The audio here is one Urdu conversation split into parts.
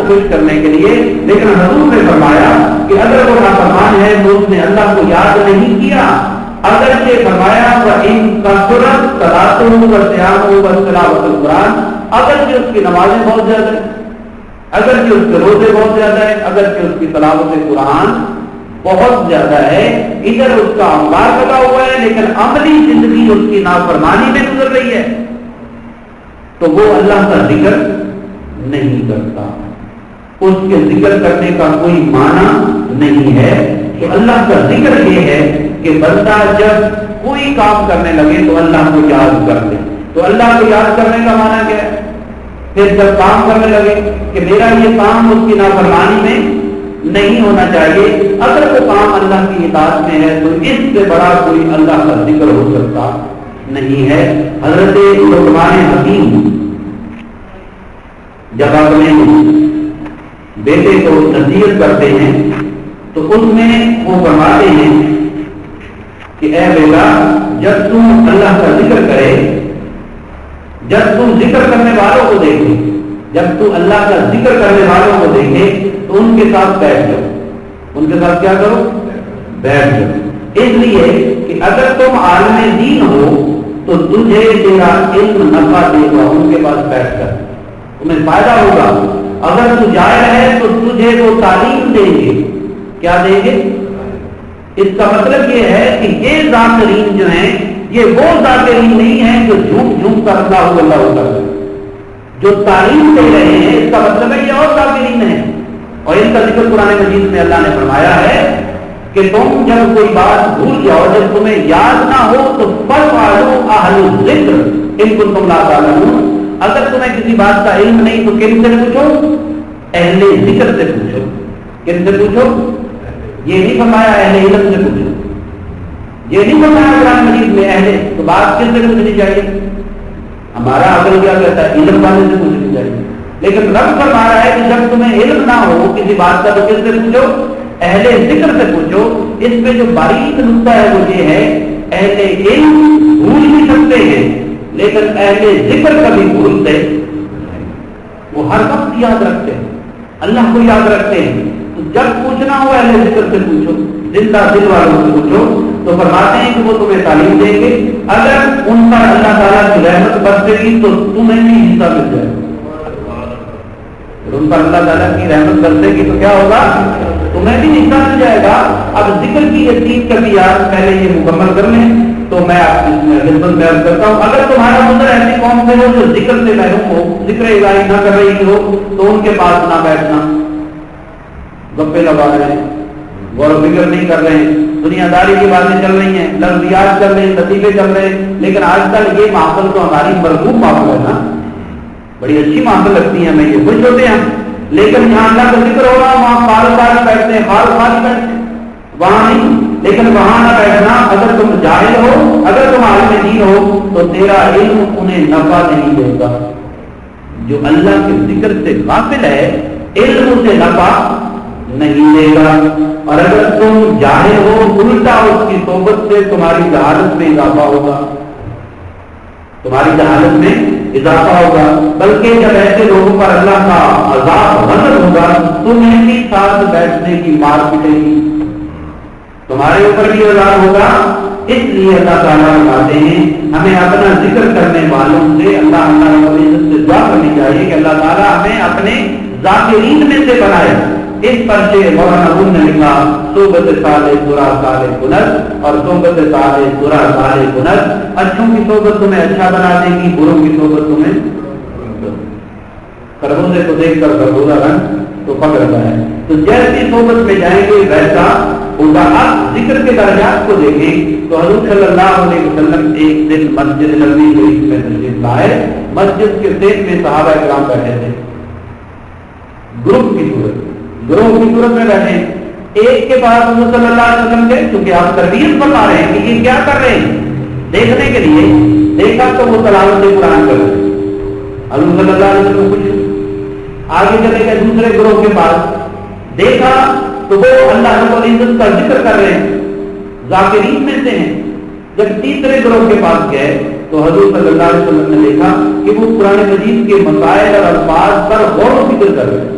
خوش کرنے کے لیے، لیکن حضور نے فرمایا کہ اگر وہ نافرمان ہے تو اس نے اللہ کو یاد نہیں کیا۔ اگر یہ فرمایا فَإِن كَثُرَتْ صَلَاتُهُ وَصِيَامُهُ وَتِلَاوَةُ الْقُرْآنِ، اگر کہ اس کی نمازیں بہت زیادہ ہیں، اگر کہ اس کے روزے بہت زیادہ ہے، اگر کہ اس کی تلاوت قرآن بہت زیادہ ہے، ادھر اس کا امبار لگا ہوا ہے لیکن عملی زندگی اس کی نافرمانی میں گزر رہی ہے، تو وہ اللہ کا ذکر نہیں کرتا، اس کے ذکر کرنے کا کوئی معنی نہیں ہے۔ تو اللہ کا ذکر یہ ہے کہ بندہ جب کوئی کام کرنے لگے تو اللہ کو یاد کر لے۔ تو اللہ کو یاد کرنے کا معنی کیا ہے؟ پھر جب کام کرنے لگے کہ میرا یہ کام اس کی نافرمانی میں نہیں ہونا چاہیے، اگر وہ کام اللہ کی اطاعت میں ہے تو اس سے بڑا کوئی اللہ کا ذکر ہو سکتا نہیں ہے۔ حضرت لقمان حکیم جب اپنے بیٹے کو نصیحت کرتے ہیں تو اس میں وہ فرماتے ہیں کہ اے بیٹا، جب تم اللہ کا ذکر کرے، جب تم ذکر کرنے والوں کو دیکھے، جب تم اللہ کا ذکر کرنے والوں کو دیکھے تو ان کے ساتھ بیٹھ جاؤ۔ ان کے ساتھ کیا کرو؟ بیٹھ جاؤ۔ اس لیے کہ اگر تم عالم دین ہو تو تجھے تیرا علم نفع دے گا، ان کے پاس بیٹھ کر تمہیں فائدہ ہوگا۔ اگر تو جائے رہے تو تجھے وہ تعلیم دیں گے، کیا دیں گے؟ اس کا مطلب یہ ہے کہ یہ ذاکرین جو ہیں یہ وہ ذاکرین نہیں ہیں جو جھوم جھوم کر اللہ ہوتا ہے، جو تعلیم دے رہے ہیں، اس کا مطلب ہے یہ اور ذاکرین ہیں، اور ان کا ذکر قرآن مجید میں اللہ نے فرمایا ہے کہ تم جب کوئی بات بھول جاؤ، جب تمہیں یاد نہ ہو تو فَاسْأَلُوا أَهْلَ الذِّكْرِ إِن كُنتُمْ لَا تَعْلَمُونَ۔ اگر تمہیں کسی بات کا علم نہیں تو کن سے پوچھو؟ اہل ذکر سے پوچھو۔ کن سے پوچھو؟ یہ نہیں فرمایا اہل علم سے پوچھو، یہ نہیں فرمایا قرآن مجید میں اہل، تو بات کس سے پوچھنی چاہیے؟ ہمارا عقل کیا کہتا ہے؟ علم والے سے پوچھنی چاہیے، لیکن رب فرما رہا ہے کہ جب تمہیں علم نہ ہو کسی بات کا تو کس سے پوچھو؟ اہل ذکر سے پوچھو۔ اس میں جو باریک نقطہ ہے وہ یہ ہے، اہل علم بھول بھی سکتے ہیں لیکن اہل ذکر کبھی بھولتے، وہ ہر وقت یاد رکھتے ہیں، اللہ کو یاد رکھتے ہیں۔ تو جب پوچھنا ہو اہل ذکر سے پوچھو، زندہ دل والوں سے پوچھو، تو فرماتے ہیں کہ وہ تمہیں تعلیم دیں گے۔ اگر ان پر اللہ تعالیٰ کی رحمت برسے گی تو تمہیں بھی حصہ مل جائے گا، ان پر اللہ تعالیٰ کی رحمت برسے گی تو کیا ہوگا؟ تمہیں بھی حصہ مل جائے گا۔ اب ذکر کی یہ 3 کلیات پہلے یہ مکمل کر لیں تو میں آپ کی خدمت میں عرض کرتا ہوں۔ اگر تمہارا گزر ایسی قوم سے ہو جو ذکر سے محروم ہو، ذکر الہی نہ کر رہی ہو، تو ان کے پاس نہ بیٹھنا، گپے لگا رہے ہیں، غور و فکر نہیں کر رہے ہیں، دنیا داری کی باتیں چل رہی ہیں، لفظیات چل رہے ہیں، لطیفے چل رہے ہیں، لیکن آج کل یہ محفل تو ہماری مرغوب محفل ہے نا، بڑی اچھی محفل لگتی ہے، ہمیں یہ خوش ہوتے ہیں، لیکن جہاں اللہ کا ذکر ہو رہا وہاں فارغ بیٹھتے ہیں، فارغ بیٹھتے ہیں، وہاں نہیں۔ لیکن وہاں نہ بیٹھنا، اگر تم جاہل ہو، اگر تم عالم دین ہو تو تیرا علم انہیں نفع نہیں دے گا۔ جو اللہ کے ذکر سے غافل ہے علم اسے نفع نہیں دے گا، اور اگر تم جاہل ہو الٹا اس کی صحبت سے تمہاری جہالت میں اضافہ ہوگا، تمہاری جہالت میں اضافہ ہوگا۔ بلکہ جب ایسے لوگوں پر اللہ کا عذاب غضب ہوگا تمہیں بھی ساتھ بیٹھنے کی مار پڑے گی، تمہارے اوپر بھی عذاب ہوگا۔ اس لیے اللہ تعالیٰ فرماتے ہیں ہمیں اپنا ذکر کرنے والوں سے اللہ رب العزت سے دعا کرنی چاہیے کہ اللہ تعالیٰ ہمیں اپنے ذاکرین میں سے بنائے۔ اس پر سے مولانا نے لکھا صحبت صالح سورہ صالح کنر اور صحبت صالح سورہ صالح کنر، اچھوں کی صحبت تمہیں اچھا بنا دے گی، بروں کی صحبت تمہیں خربوزے کو دیکھ کر خربوزہ رنگ تو پکڑتا ہے، تو جیسی صحبت میں جائیں گے ویسا ہوگا۔ آپ ذکر کے درجات کو دیکھیں تو حضور صلی اللہ علیہ وسلم ایک دن مسجد نبوی شریف میں تشریف لائے، مسجد کے سیٹ میں صحابہ کرام بیٹھے تھے، گروہ کی صورت میں بیٹھے، ایک کے بعد حضور صلی اللہ علیہ وسلم کے، کیونکہ آپ تربیت بتا رہے ہیں کہ یہ کیا کر رہے ہیں دیکھنے کے لیے، دیکھا تو وہ تلاوت قرآن کر رہے ہیں، حضور صلی اللہ علیہ وسلم کچھ آگے چلے گئے دوسرے گروہ کے پاس، دیکھا تو وہ اللہ رب العزت کا ذکر کر رہے ہیں، ذاکرین میں سے ہیں۔ جب تیسرے گروہ کے پاس گئے تو حضور صلی اللہ علیہ وسلم نے دیکھا کہ وہ قرآن مجید کے مسائل اور الفاظ پر غور و فکر کر رہے ہیں،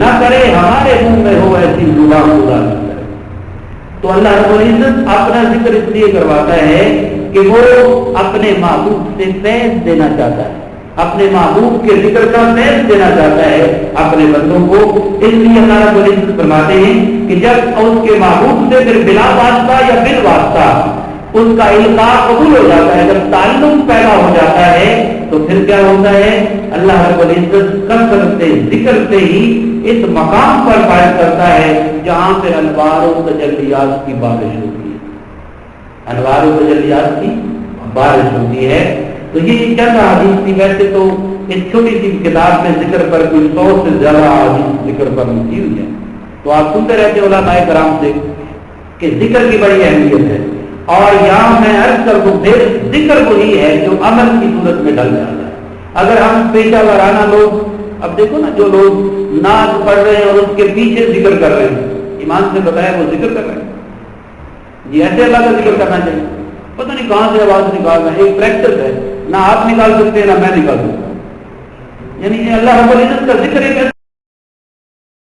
نہ کرے ہمارے منہ میں ہو ایسی زبان خدا نہ کرے. تو اللہ رب العزت اپنا ذکر اس لیے کرواتا ہے کہ وہ اپنے محبوب سے فیض دینا چاہتا ہے, اپنے محبوب کے ذکر کا فیض دینا چاہتا ہے اپنے بندوں کو. اس لیے اللہ رب العزت فرماتے ہیں کہ جب اس کے محبوب سے پھر بلا واسطہ یا بال واسطہ اس کا القاء قبول ہو جاتا ہے, جب تعلق پیدا ہو جاتا ہے تو پھر کیا ہوتا ہے, اللہ رب العزت کثرت ذکر سے ہی اس مقام پر فائز کرتا ہے جہاں پہ انوار و تجلیات کی بارش ہوتی ہے, انوار و تجلیات کی بارش ہوتی ہے. تو یہ چند حدیث تھی. ویسے تو اس چھوٹی سی کتاب میں ذکر پر کوئی 100 سے زیادہ حدیث ذکر پر لکھی ہوئی ہے, تو آپ سنتے رہتے علماء کرام سے کہ ذکر کی بڑی اہمیت ہے. اور یہاں میں عرض کر دوں پھر ذکر وہی ہے جو عمل کی صورت میں ڈل جاتا ہے. اگر ہم پیشہ ورانہ لوگ, اب دیکھو نا جو لوگ نعت پڑھ رہے ہیں اور اس کے پیچھے ذکر کر رہے ہیں, ایمان سے بتایا وہ ذکر کر رہے ہیں جی ایسے اللہ کا ذکر کرنا چاہیے, پتہ نہیں کہاں سے آواز نکال رہے ہیں. ایک پریکٹس ہے, نہ آپ نکال سکتے ہیں نہ میں نکال سکتا. یعنی اللہ رب العزت کا ذکر ایک